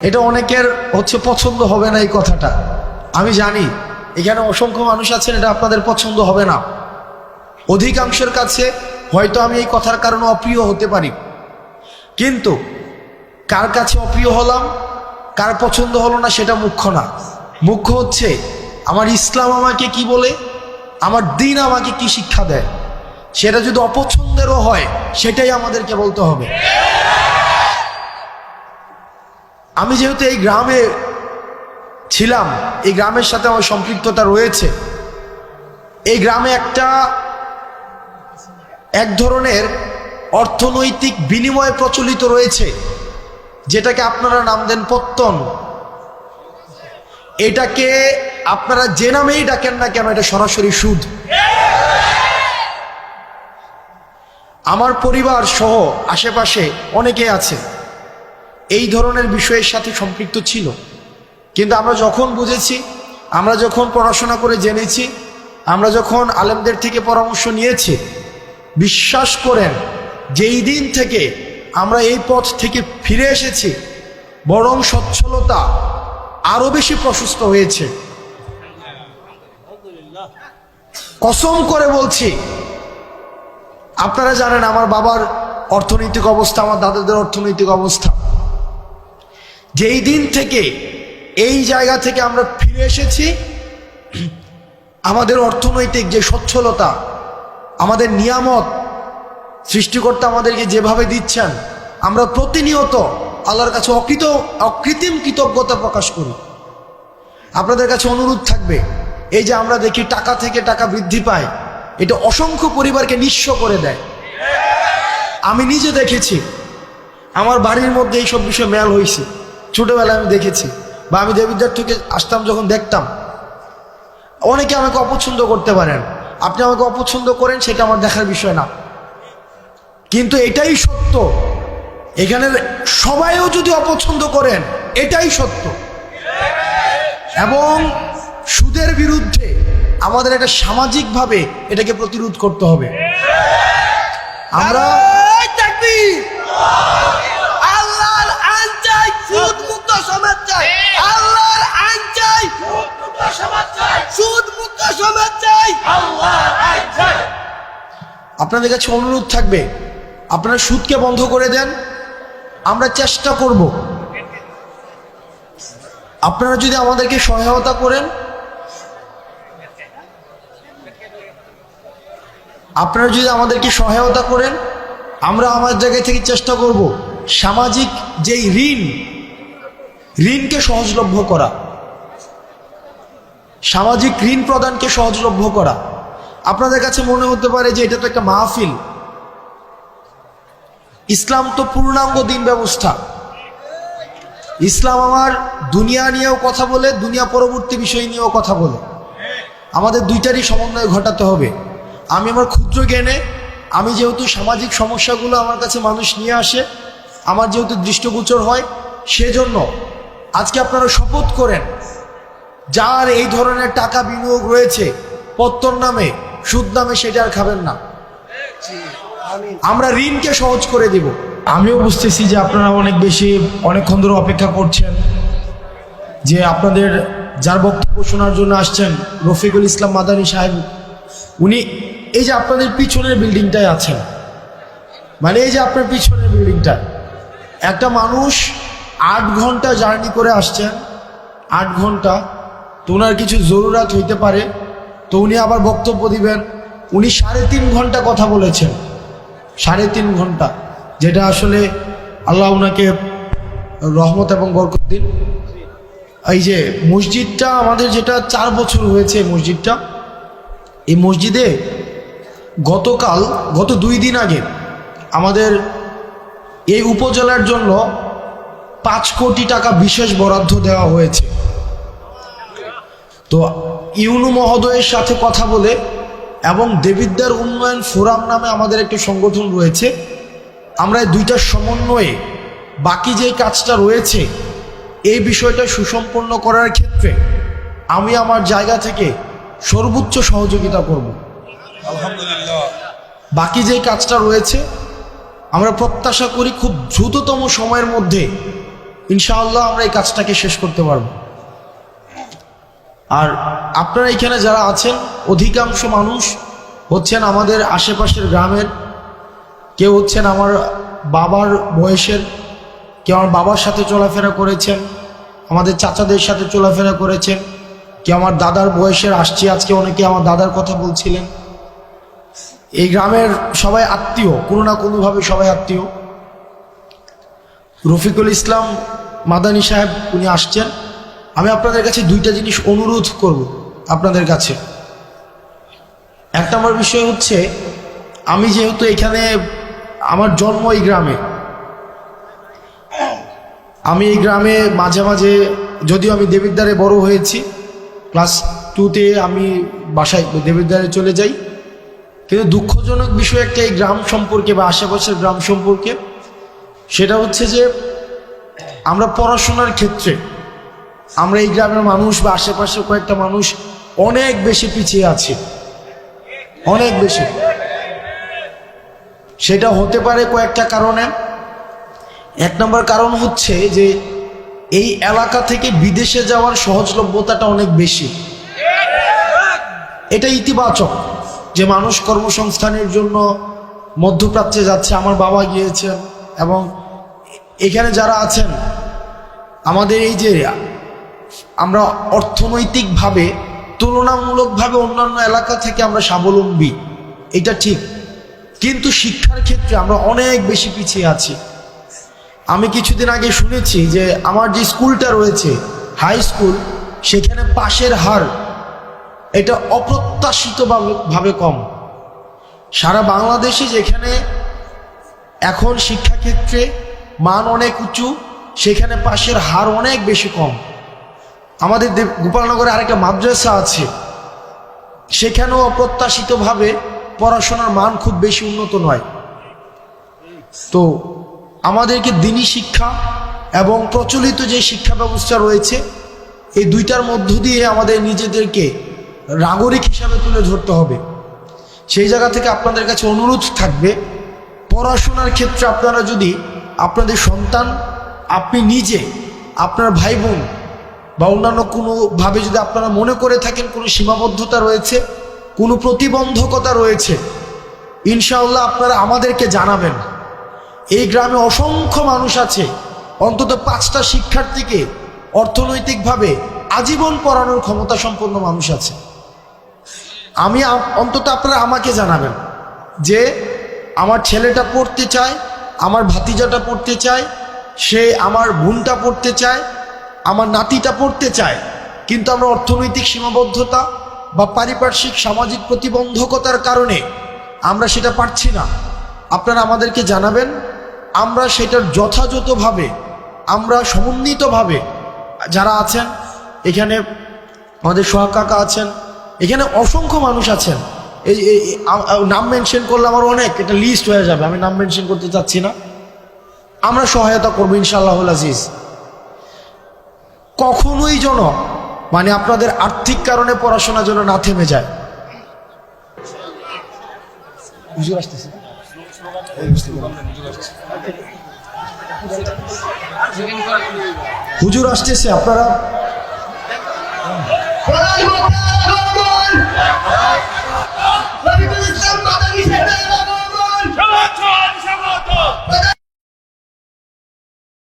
এটা অনেকের পছন্দ হবে না এই কথাটা, আমি জানি। এখানে অসংখ্য মানুষ আছেন, এটা আপনাদের পছন্দ হবে না। অধিকাংশের কাছে হয়তো আমি এই কথার কারণে অপ্রিয় হতে পারি, কিন্তু কার কাছে অপ্রিয় হলাম, কার পছন্দ হলো না সেটা মুখ্য না। মুখ্য হচ্ছে আমার ইসলাম আমাকে কি বলে, আমার দ্বীন আমাকে কি শিক্ষা দেয়। সেটা যদি অপছন্দেরও হয় সেটাই আমাদেরকে বলতে হবে। আমি যেহেতু এই গ্রামে ছিলাম, এই গ্রামের সাথে আমার সম্পৃক্ততা রয়েছে। এই গ্রামে এক ধরনের অর্থনৈতিক বিনিময় প্রচলিত রয়েছে, যেটাকে আপনারা নাম দেন পত্তন। এটাকে আপনারা যে নামেই ডাকেন না কেন, এটা সরাসরি সুদ। আমার পরিবার সহ আশেপাশে অনেকে আছে এই ধরনের বিষয়ের সাথে সম্পৃক্ত ছিল, কিন্তু আমরা যখন বুঝেছি, আমরা যখন পড়াশোনা করে জেনেছি, আমরা যখন আলেমদের থেকে পরামর্শ নিয়েছি, বিশ্বাস করেন যেই দিন থেকে আমরা এই পথ থেকে ফিরে এসেছি, বরং সচ্ছলতা আরো বেশি প্রশস্ত হয়েছে। কসম করে বলছি, আপনারা জানেন আমার বাবার অর্থনৈতিক অবস্থা, আমার দাদাদের অর্থনৈতিক অবস্থা। যেই দিন থেকে এই জায়গা থেকে আমরা ফিরে এসেছি, আমাদের অর্থনৈতিক যে সচ্ছলতা, আমাদের নিয়ামত সৃষ্টিকর্তা আমাদেরকে যেভাবে দিচ্ছেন, আমরা প্রতিনিয়ত আল্লাহর কাছে অকৃত্রিম কৃতজ্ঞতা প্রকাশ করি। আপনাদের কাছে অনুরোধ থাকবে, এই যে আমরা দেখি টাকা থেকে টাকা বৃদ্ধি পায়, এটা অসংখ্য পরিবারকে নিঃস্ব করে দেয়। আমি নিজে দেখেছি, আমার বাড়ির মধ্যে এইসব বিষয়ে মেল হয়েছে, ছোটবেলায় আমি দেখেছি, বা আমি দেবিদ্বার থেকে আসতাম যখন দেখতাম। অনেকে আমাকে অপছন্দ করতে পারেন, আপনি আমাকে অপছন্দ করেন, সেটা আমার দেখার বিষয় না, কিন্তু এটাই সত্য। এখানে সবাইও যদি অপছন্দ করেন, এটাই সত্য। এবং সুদের বিরুদ্ধে আমাদের একটা সামাজিকভাবে এটাকে প্রতিরোধ করতে হবে। আমরা আল্লাহর আইন চাই, সুদ মুক্ত সমাজ চাই। আল্লাহর আইন চাই, সুদ মুক্ত সমাজ চাই। আল্লাহর আইন চাই। আপনাদের কাছে অনুরোধ থাকবে, আপনারা সুদকে বন্ধ করে দেন। আমরা চেষ্টা করব, আপনারা যদি আমাদেরকে সহায়তা করেন, আমরা আমার জায়গা থেকে চেষ্টা করব সামাজিক যেই ঋণকে সহজলভ্য করা, সামাজিক ঋণ প্রদানকে সহজলভ্য করা। আপনাদের কাছে মনে হতে পারে যে এটা তো একটা মাহফিল। ইসলাম তো পূর্ণাঙ্গ দিন ব্যবস্থা। ইসলাম আমার দুনিয়া নিয়েও কথা বলে, দুনিয়া পরবর্তী বিষয় নিয়েও কথা বলে। আমাদের দুইটারই সমন্বয় ঘটাতে হবে। আমি আমার ক্ষুদ্র জ্ঞানে, আমি যেহেতু সামাজিক সমস্যাগুলো আমার কাছে মানুষ নিয়ে আসে, আমার যেহেতু দৃষ্টিগোচর হয়, সেজন্য আজকে আপনারা শপথ করেন, যার এই ধরনের টাকা বিনিয়োগ রয়েছে পত্তন নামে, সুদ নামে, সেটা আর খাবেন না। আমরা ঋণকে সহজ করে দিব। আমিও বুঝতেছি যে আপনারা অনেকক্ষণ ধরে অপেক্ষা করছেন, যে আপনাদের যার বক্তব্য শোনার জন্য আসছেন, রফিকুল ইসলাম মাদানী সাহেব, উনি এই যে আপনাদের পিছনের বিল্ডিংটায় আছেন, মানে এই যে আপনার পিছনের বিল্ডিংটা, একটা মানুষ 8 ঘন্টা জার্নি করে আসছেন, 8 ঘন্টা। তো ওনার কিছু জরুরত হইতে পারে, তো উনি আবার বক্তব্য দিবেন। উনি 3.5 ঘন্টা কথা বলেছেন, 3.5 ঘন্টা, যেটা আসলে আল্লাহ ওনাকে রহমত এবং বরকত দিন। এই যে মসজিদটা আমাদের, যেটা 4 বছর হয়েছে মসজিদটা, এই মসজিদে গত 2 দিন আগে আমাদের এই উপজেলার জন্য 5 কোটি টাকা বিশেষ বরাদ্দ দেওয়া হয়েছে। তো ইউনু মহোদয়ের সাথে কথা বলে, এবং দেবিদ্বার উন্নয়ন ফোরাম নামে আমাদের একটা সংগঠন রয়েছে, আমরা এই দুইটার সমন্বয়ে বাকি যে কাজটা রয়েছে, এই বিষয়টা সুসম্পন্ন করার ক্ষেত্রে আমি আমার জায়গা থেকে সর্বোচ্চ সহযোগিতা করব। আলহামদুলিল্লাহ। বাকি যে কাজটা রয়েছে, আমরা প্রত্যাশা করি খুব দ্রুততম সময়ের মধ্যে ইনশাআল্লাহ আমরা এই কাজটাকে শেষ করতে পারব। আর আপনারা এখানে যারা আছেন অধিকাংশ মানুষ হচ্ছেন আমাদের আশেপাশের গ্রামের, কেউ হচ্ছেন আমার বাবার বয়সের, কেউ আমার বাবার সাথে চলাফেরা করেছেন, আমাদের চাচাদের সাথে চলাফেরা করেছেন, কেউ আমার দাদার বয়সের, আসছি আজকে অনেকে আমার দাদার কথা বলছিলেন। এই গ্রামের সবাই আত্মীয়, কোনো না কোনোভাবে সবাই আত্মীয়। রফিকুল ইসলাম মাদানী সাহেব উনি আসছেন। আমি আপনাদের কাছে দুইটা জিনিস অনুরোধ করব আপনাদের কাছে। এক নম্বর বিষয় হচ্ছে, আমি যেহেতু এখানে আমার জন্ম এই গ্রামে, আমি এই গ্রামে মাঝে মাঝে, যদিও আমি দেবিদ্বারে বড় হয়েছি, ক্লাস 2তে আমি বাসায় দেবিদ্বারে চলে যাই, কিন্তু দুঃখজনক বিষয় একটা এই গ্রাম সম্পর্কে বা আশেপাশের গ্রাম সম্পর্কে, সেটা হচ্ছে যে আমরা পড়াশোনার ক্ষেত্রে আমরা এই গ্রামের মানুষ বা আশেপাশের কয়েকটা মানুষ অনেক বেশি পিছিয়ে আছি, অনেক বেশি। সেটা হতে পারে কয়েকটা কারণে। এক নম্বর কারণ হচ্ছে যে এই এলাকা থেকে বিদেশে যাওয়ার সহজলভ্যতাটা অনেক বেশি। এটা ইতিবাচক যে মানুষ কর্মসংস্থানের জন্য মধ্যপ্রাচ্যে যাচ্ছে। আমার বাবা গিয়েছেন, এবং এখানে যারা আছেন আমাদের এই যে আমরা অর্থনৈতিকভাবে তুলনামূলকভাবে অন্যান্য এলাকা থেকে আমরা স্বাবলম্বী, এটা ঠিক, কিন্তু শিক্ষার ক্ষেত্রে আমরা অনেক বেশি পিছিয়ে আছি। আমি কিছুদিন আগে শুনেছি যে আমার যে স্কুলটা রয়েছে হাই স্কুল, সেখানে পাশের হার এটা অপ্রত্যাশিতভাবে কম। সারা বাংলাদেশে যেখানে এখন শিক্ষাক্ষেত্রে মান অনেক উঁচু, সেখানে পাশের হার অনেক বেশি কম। আমাদের গোপালনগরে আরেকটা মাদ্রাসা আছে, সেখানেও অপ্রত্যাশিতভাবে পড়াশোনার মান খুব বেশি উন্নত নয়। তো আমাদেরকে দিনী শিক্ষা এবং প্রচলিত যে শিক্ষা ব্যবস্থা রয়েছে, এই দুইটার মধ্য দিয়ে আমাদের নিজেদেরকে নাগরিক হিসাবে তুলে ধরতে হবে। সেই জায়গা থেকে আপনাদের কাছে অনুরোধ থাকবে, পড়াশোনার ক্ষেত্রে আপনারা যদি আপনাদের সন্তান, আপনি নিজে, আপনার ভাই বোন বা অন্যান্য কোনোভাবে যদি আপনারা মনে করে থাকেন কোনো সীমাবদ্ধতা রয়েছে, কোনো প্রতিবন্ধকতা রয়েছে, ইনশাআল্লাহ আপনারা আমাদেরকে জানাবেন। এই গ্রামে অসংখ্য মানুষ আছে, অন্তত 5টা শিক্ষার্থীকে অর্থনৈতিকভাবে আজীবন পড়ানোর ক্ষমতা সম্পন্ন মানুষ আছে। আমি অন্তত আপনারা আমাকে জানাবেন যে আমার ছেলেটা পড়তে চায়, আমার ভাতিজাটা পড়তে চায়, সে আমার বোনটা পড়তে চায়, আমার নাতিটা পড়তে চায়, কিন্তু আমরা অর্থনৈতিক সীমাবদ্ধতা বা পারিপার্শ্বিক সামাজিক প্রতিবন্ধকতার কারণে আমরা সেটা পারছি না। আপনারা আমাদেরকে জানাবেন, আমরা সেটার যথাযথভাবে, আমরা সমন্বিতভাবে, যারা আছেন এখানে, আমাদের সোহাগ কাকা আছেন, এখানে অসংখ্য মানুষ আছেন, এই নাম মেনশন করলে আমার অনেক, এটা লিস্ট হয়ে যাবে, আমি নাম মেনশন করতে চাচ্ছি না। আমরা সহায়তা করবো ইনশাআল্লাহুল আজিজ। কখনোই যেন মানে আপনাদের আর্থিক কারণে পড়াশোনা যেন না থেমে যায়। হুজুর আসতেছে, হুজুর আসতেছে, আপনারা রফিকুল ইসলাম মাদানী সাহেবের আগমন।